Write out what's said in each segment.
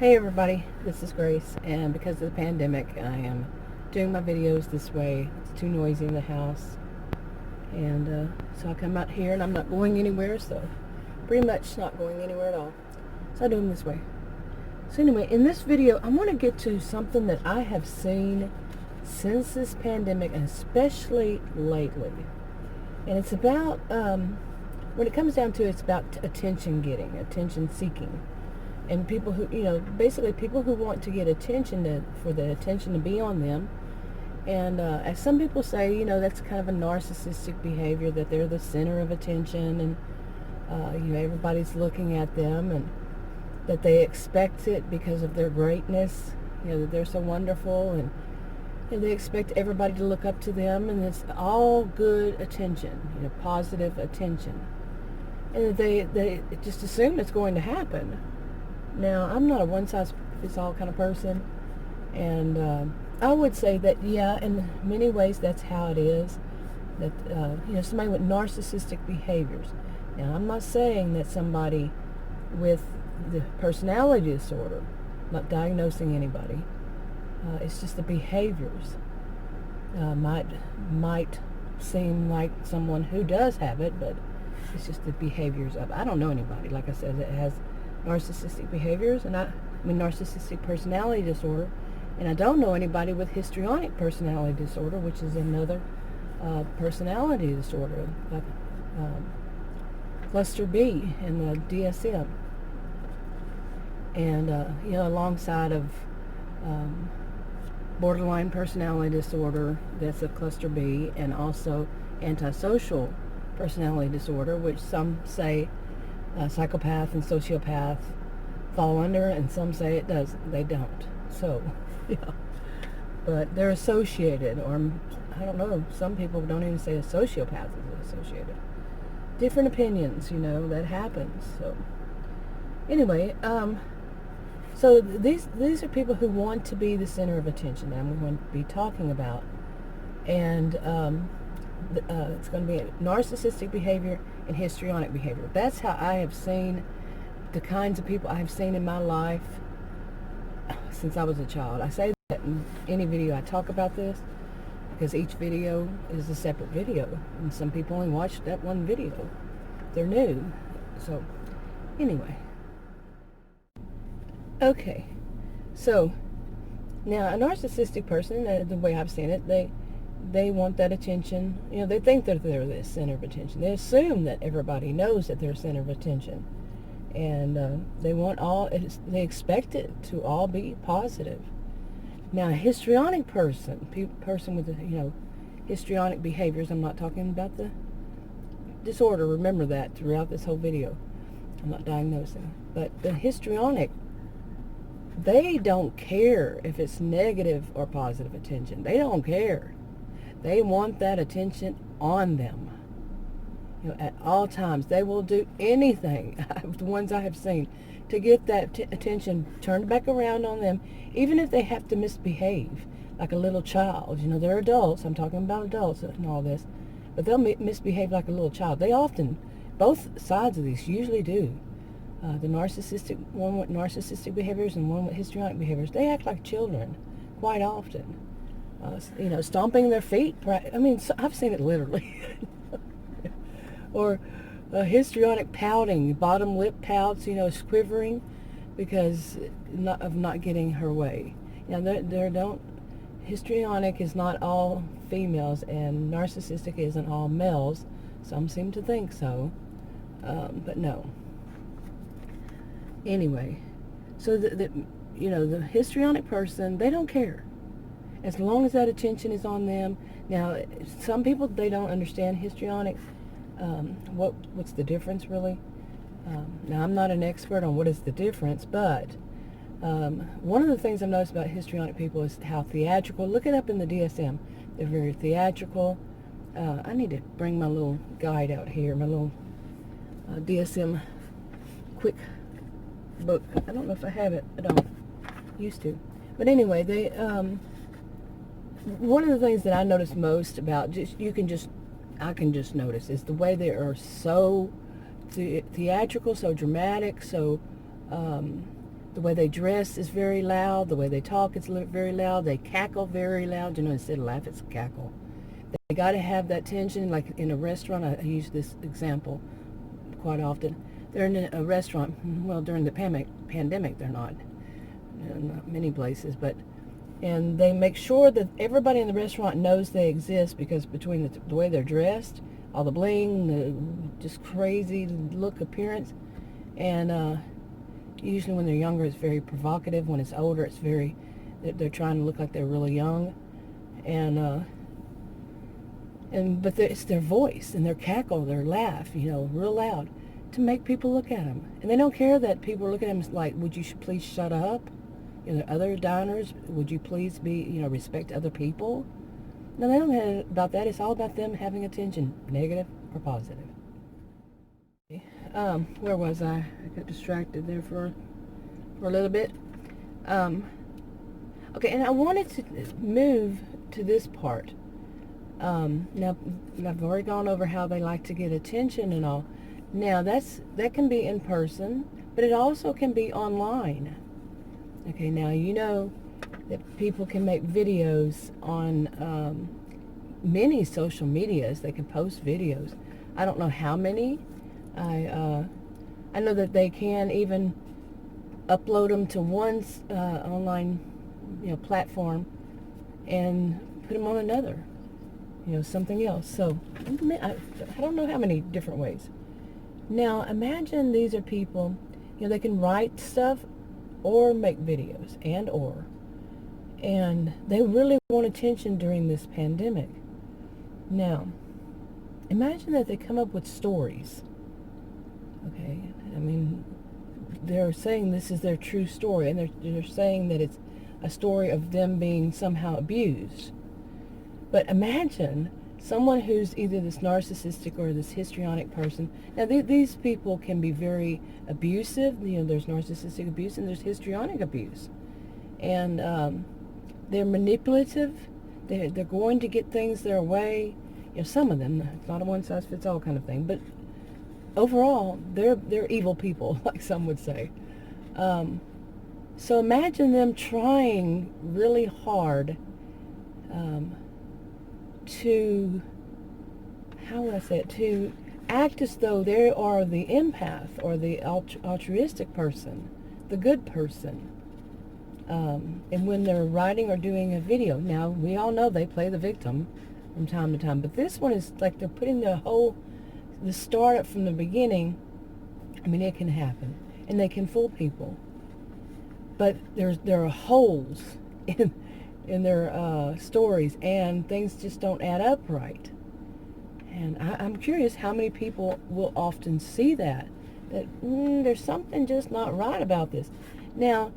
Hey everybody, this is Grace, and because of the pandemic, I am doing my videos this way. It's too noisy in the house, and so I come out here, and I'm not going anywhere, so pretty much not going anywhere at all. So I do them this way. So anyway, in this video, I want to get to something that I have seen since this pandemic, and especially lately. And it's about, when it comes down to it, it's about attention getting, attention seeking. And people who, basically people who want to get attention, for the attention to be on them. And as some people say, that's kind of a narcissistic behavior, that they're the center of attention, and everybody's looking at them, and that they expect it because of their greatness, that they're so wonderful, and they expect everybody to look up to them, and it's all good attention, positive attention. And they just assume it's going to happen. Now, I'm not a one-size-fits-all kind of person, and I would say that, in many ways that's how it is, that, somebody with narcissistic behaviors. Now, I'm not saying that somebody with the personality disorder, not diagnosing anybody, it's just the behaviors, might seem like someone who does have it, but it's just the behaviors of it. I don't know anybody, like I said, that has narcissistic behaviors, and narcissistic personality disorder, and I don't know anybody with histrionic personality disorder, which is another personality disorder, like cluster B in the DSM, and alongside of borderline personality disorder, that's a cluster B, and also antisocial personality disorder, which some say psychopath and sociopath fall under, and some say they don't. So, but they're associated, or I don't know, some people don't even say a sociopath is associated. Different opinions, that happens. So anyway, so these are people who want to be the center of attention that I'm going to be talking about, and it's going to be narcissistic behavior and histrionic behavior. That's how I have seen the kinds of people I have seen in my life since I was a child. I say that in any video I talk about this, because each video is a separate video, and some people only watch that one video. They're new. So anyway, okay, so now a narcissistic person, the way I've seen it, they want that attention. They think that they're the center of attention. They assume that everybody knows that they're center of attention, and they expect it to all be positive. Now, a histrionic person with histrionic behaviors. I'm not talking about the disorder. Remember that throughout this whole video. I'm not diagnosing, but the histrionic, they don't care if it's negative or positive attention. They don't care. They want that attention on them. At all times. They will do anything, the ones I have seen, to get that attention turned back around on them, even if they have to misbehave, like a little child. They're adults. I'm talking about adults and all this. But they'll misbehave like a little child. They often, both sides of these usually do. The narcissistic, one with narcissistic behaviors and one with histrionic behaviors, they act like children quite often. Stomping their feet. I've seen it literally. Or histrionic pouting, bottom lip pouts, quivering because of not getting her way. Histrionic is not all females, and narcissistic isn't all males. Some seem to think so, but no. Anyway, so the histrionic person, they don't care as long as that attention is on them. Now, some people, they don't understand histrionic. What's the difference really? Now, I'm not an expert on what is the difference, but one of the things I've noticed about histrionic people is how theatrical. Look it up in the DSM. They're very theatrical. I need to bring my little guide out here, my little DSM quick book. I don't know if I have it. I don't. Used to. But anyway, they one of the things that I notice most about, I can just notice, is the way they are so theatrical, so dramatic, so The way they dress is very loud. The way they talk is very loud. They cackle very loud. Instead of laugh, it's cackle. They got to have that tension. Like in a restaurant, I use this example quite often. They're in a restaurant. Well, during the pandemic, they're not. Not many places, and they make sure that everybody in the restaurant knows they exist, because between the way they're dressed, all the bling, the just crazy look, appearance, and usually when they're younger, it's very provocative. When it's older, it's they're trying to look like they're really young, but it's their voice and their cackle, their laugh, real loud, to make people look at them. And they don't care that people are looking at them like, would you please shut up? Other diners, would you please respect other people? No, they don't care about that. It's all about them having attention, negative or positive. Where was I? I got distracted there for a little bit. Okay, and I wanted to move to this part. Now, I've already gone over how they like to get attention and all. Now, that can be in person, but it also can be online. Okay, now you know that people can make videos on many social medias. They can post videos. I don't know how many. I know that they can even upload them to one online platform and put them on another, something else. So I don't know how many different ways. Now imagine these are people, they can write stuff or make videos, and they really want attention during this pandemic. Now, imagine that they come up with stories. Okay, I mean, they're saying this is their true story, and they're saying that it's a story of them being somehow abused. But imagine someone who's either this narcissistic or this histrionic person. Now, these people can be very abusive. There's narcissistic abuse and there's histrionic abuse. And they're manipulative. They're going to get things their way. Some of them. It's not a one-size-fits-all kind of thing. But overall, they're evil people, like some would say. So imagine them trying really hard to act as though they are the empath or the altruistic person, the good person. And when they're writing or doing a video, now we all know they play the victim from time to time, but this one is like they're putting the startup from the beginning. I mean, it can happen, and they can fool people, but there are holes in their stories, and things just don't add up right. And I'm curious how many people will often see that there's something just not right about this. Now,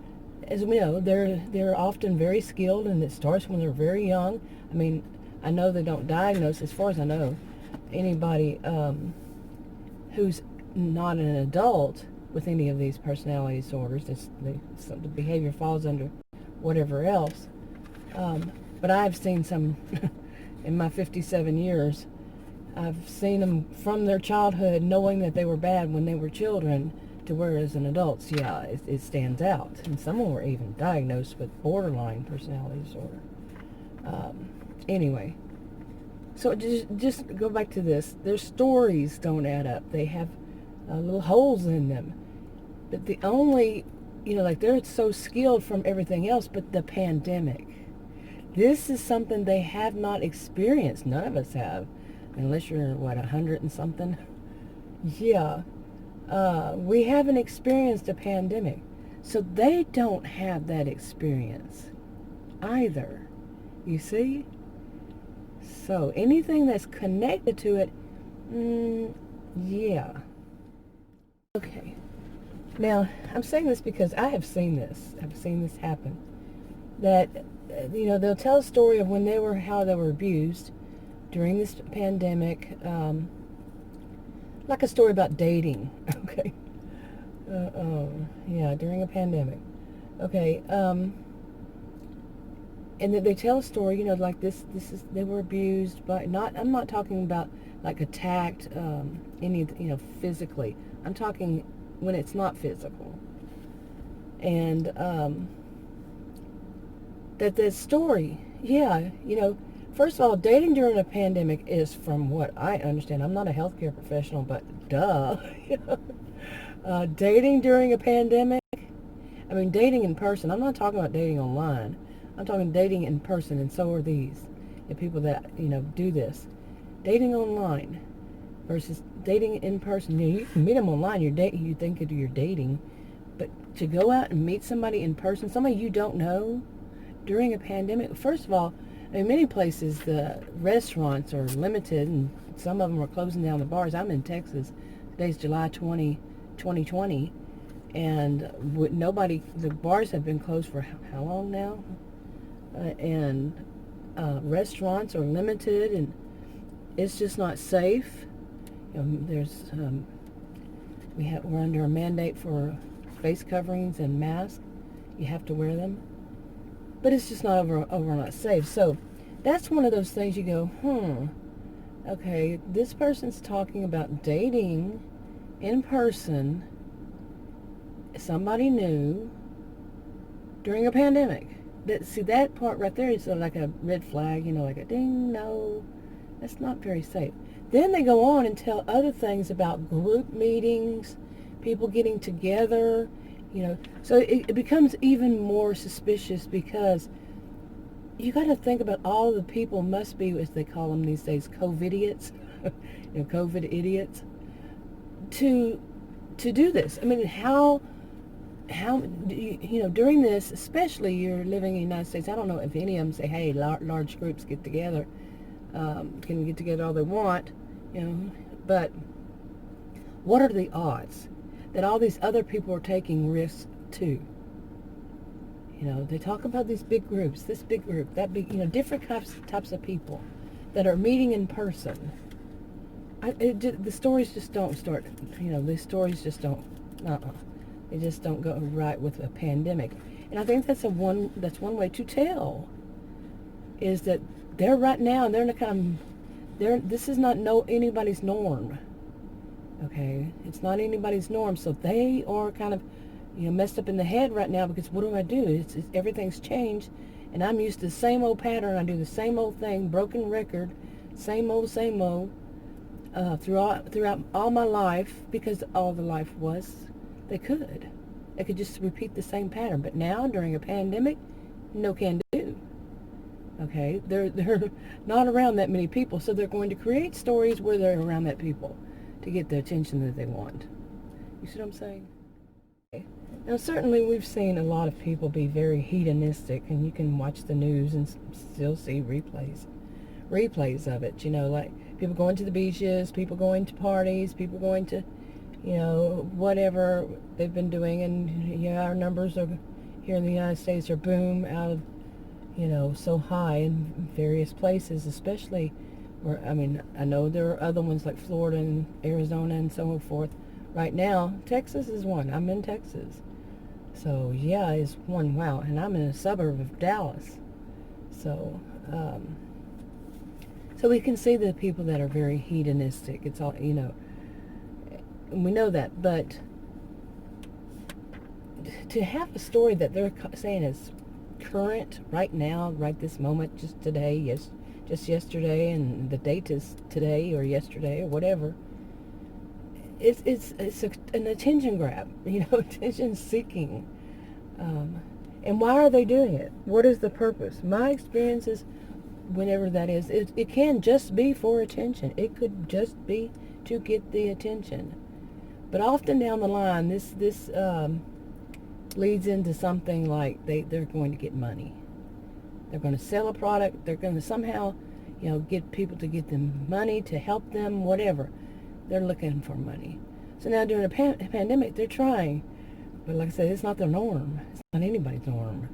as we know, they're often very skilled, and it starts when they're very young. I mean, I know they don't diagnose, as far as I know, anybody who's not an adult with any of these personality disorders. The behavior falls under whatever else. But I've seen some in my 57 years. I've seen them from their childhood knowing that they were bad when they were children, to where as an adults, it stands out. And some were even diagnosed with borderline personality disorder. Anyway, so just go back to this. Their stories don't add up. They have little holes in them. But the only, like they're so skilled from everything else, but the pandemic. This is something they have not experienced. None of us have, unless you're, 100 and something? Yeah. We haven't experienced a pandemic. So they don't have that experience either. You see? So anything that's connected to it, yeah. Okay. Now, I'm saying this because I have seen this. I've seen this happen. That, they'll tell a story of how they were abused during this pandemic, like a story about dating, okay? During a pandemic. Okay, and that they tell a story, like this is, they were abused by, I'm not talking about like attacked, physically. I'm talking when it's not physical. And that story, yeah, first of all, dating during a pandemic is, from what I understand, I'm not a healthcare professional, but duh, dating during a pandemic, I mean, dating in person. I'm not talking about dating online. I'm talking dating in person, and so are these, the people that, do this. Dating online versus dating in person. You can meet them online, you think you're dating, but to go out and meet somebody in person, somebody you don't know, during a pandemic, first of all, in many places the restaurants are limited, and some of them are closing down the bars. I'm in Texas. Today's July 20, 2020, and the bars have been closed for how long now? And restaurants are limited, and it's just not safe. We're under a mandate for face coverings and masks. You have to wear them. But it's just not not safe. So that's one of those things you go, okay, this person's talking about dating in person somebody new during a pandemic. That part right there is sort of like a red flag, like a ding, no, that's not very safe. Then they go on and tell other things about group meetings, people getting together, so it becomes even more suspicious, because you got to think about all the people must be, as they call them these days, COVID-idiots, COVID idiots, to do this. I mean, how during this, especially you're living in the United States, I don't know if any of them say, hey, large groups get together, can get together all they want, but what are the odds that all these other people are taking risks too? They talk about these big groups, this big group, that big, different types of people that are meeting in person. The stories just don't start, these stories just don't, they just don't go right with a pandemic. And I think that's one way to tell, is that they're right now, and this is not anybody's norm. Okay, it's not anybody's norm, so they are kind of, messed up in the head right now, because what do I do? Everything's changed, and I'm used to the same old pattern. I do the same old thing, broken record, same old, throughout all my life, because all the life was, they could just repeat the same pattern. But now, during a pandemic, no can do. Okay, they're not around that many people, so they're going to create stories where they're around that people to get the attention that they want. You see what I'm saying? Okay. Now, certainly we've seen a lot of people be very hedonistic, and you can watch the news and still see replays of it, like people going to the beaches, people going to parties, people going to, whatever they've been doing. And our numbers are here in the United States are boom out of, so high in various places, especially where, I know there are other ones like Florida and Arizona and so forth. Right now, Texas is one. I'm in Texas. So, yeah, it's one. Wow. And I'm in a suburb of Dallas. So, so we can see the people that are very hedonistic. It's all, and we know that. But to have a story that they're saying is current right now, right this moment, just today, just yesterday, and the date is today or yesterday or whatever. It's an attention grab, attention seeking. And why are they doing it? What is the purpose? My experience is, whenever that is, it can just be for attention. It could just be to get the attention. But often down the line, this leads into something like they're going to get money. They're going to sell a product. They're going to somehow, get people to get them money, to help them, whatever. They're looking for money. So now during a pandemic, they're trying. But like I said, it's not their norm. It's not anybody's norm.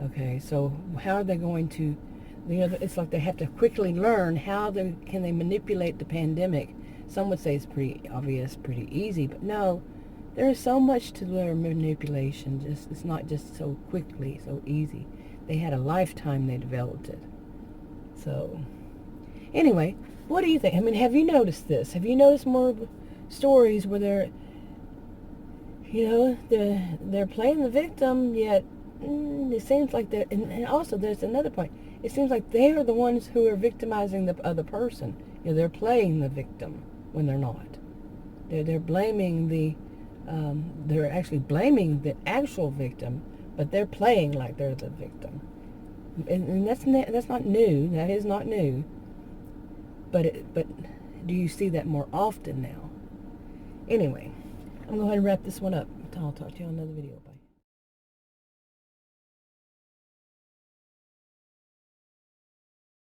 Okay, so how are they going to, it's like they have to quickly learn how can they manipulate the pandemic. Some would say it's pretty obvious, pretty easy, but no, there is so much to their manipulation. It's not just so quickly, so easy. They had a lifetime they developed it. So, anyway, what do you think? Have you noticed this? Have you noticed more stories where they're, you know, they're playing the victim, yet it seems like they're, and also there's another point. It seems like they are the ones who are victimizing the other person. You know, they're playing the victim when they're not. They're blaming they're actually blaming the actual victim, but they're playing like they're the victim. And that's not new. That is not new. But do you see that more often now? Anyway, I'm going to go ahead and wrap this one up. I'll talk to you on another video. Bye.